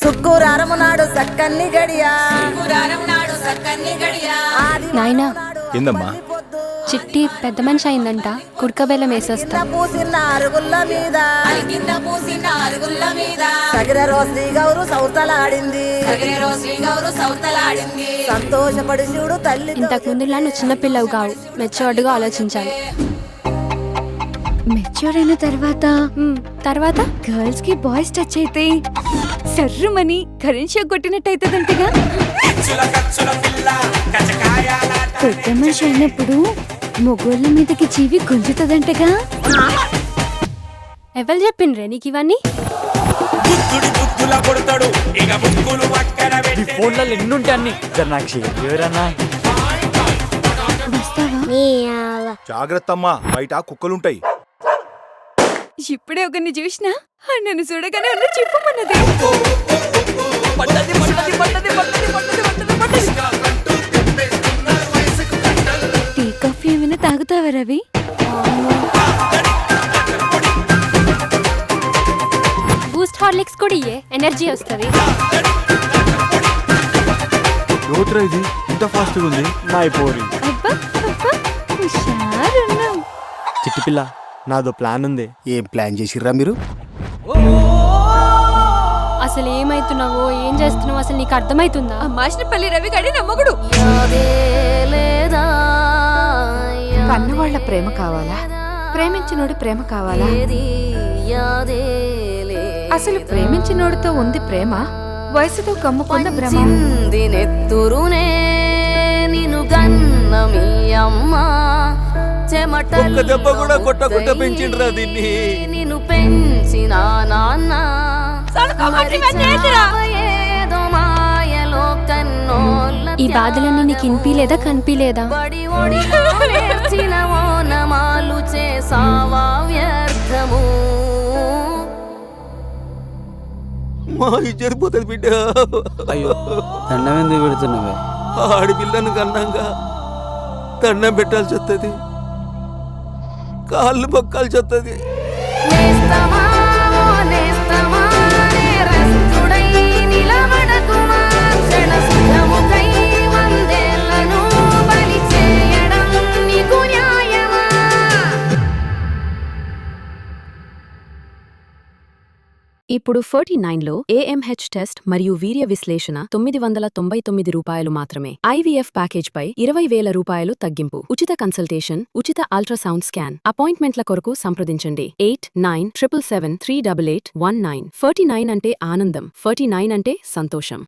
శుక్రవారం నాడు సక్కన్ని గడియా నాయనా ఏందమ్మా? చిట్టి పెద్ద మనిషి అయిందంట. కుడకబెల్లం వేసేస్తా. పూసిన అరుగుల్ల మీద సగిర రోశ్రీ గౌరు సౌతలాడింది సంతోషపడి చూడు తల్లి. ఇంతకు ముందులా నువ్వు చిన్నపిల్లవు కావు, మెచ్యూర్డ్గా ఆలోచించాలి. మెచ్యూర్ అయిన తర్వాత గర్ల్స్ కి బాయ్స్ టచ్ అయితే సర్రుమని కరెంట్ షాక్ కొట్టినట్టయితదంటగా. పెద్ద మనిషి అయినప్పుడు మొగోళ్ళ మీదకి జీవి గుంజుతుందంటగా. ఎవరు చెప్పిండ్రే నీకు ఇవన్నీ? ఫోన్లలో ఎన్నుంటే అన్ని జర్నాక్షి ఎవరన్నా వస్తావా? జాగ్రత్త అమ్మా, బయట కుక్కలుంటాయి. ఇప్పుడే ఒకరిని చూసినా నన్ను చూడగానే అన్న చెప్పమన్నది. టీ కాఫీ ఏమైనా తాగుతావా రవి? బూస్ట్ హార్లిక్స్ కూడా ఇయ్యే, ఎనర్జీ వస్తుంది. ఇది ఇంత ఫాస్ట్ ఉంది. నా పోరి అబ్బా అబ్బా హుషారున్నావు. చిట్టి పిల్ల, నాదో ప్లాన్ ఉంది. ఏం ప్లాన్ చేసిర్రా మీరు? అసలు ఏమైతున్నావో ఏం చేస్తున్నావో అసలు నీకు అర్థమైతుందా? మాషినపల్లి రవి గడి నమ్మగుడు. కన్నవాళ్ల ప్రేమ కావాలా, ప్రేమించినోడి ప్రేమ కావాలా? అసలు ప్రేమించినోడితో ఉంది ప్రేమ, వయసుతో కమ్ముకున్న భ్రమ. ఒక్క దెబ్బ కూడా కొట్టకుండా పెంచిండ్రా దీన్ని. నిన్ను పెంచిన నాన్న ఈ బాధలన్నీ నీకు ఇన్పిలేదా కనిపిలేదా? నమాలు చేసావా వ్యర్థము. మా ఇజ్జత్ పోతుంది బిడ్డ. అయ్యో, దండం ఎందుకు పెడుతున్నావే? ఆడపిల్లను కన్నాగా దండం పెట్టాల్సి వస్తుంది, కాళ్ళు మొక్కాల్సి వస్తుంది. ఇప్పుడు 49లో AMH టెస్ట్ మరియు వీర్య విశ్లేషణ 999 రూపాయలు మాత్రమే. IVF ప్యాకేజ్ పై 20,000 రూపాయలు తగ్గింపు. ఉచిత కన్సల్టేషన్, ఉచిత అల్ట్రాసౌండ్ స్కాన్. అపాయింట్మెంట్ల కొరకు సంప్రదించండి 8977738819. 49 అంటే ఆనందం, 49 అంటే సంతోషం.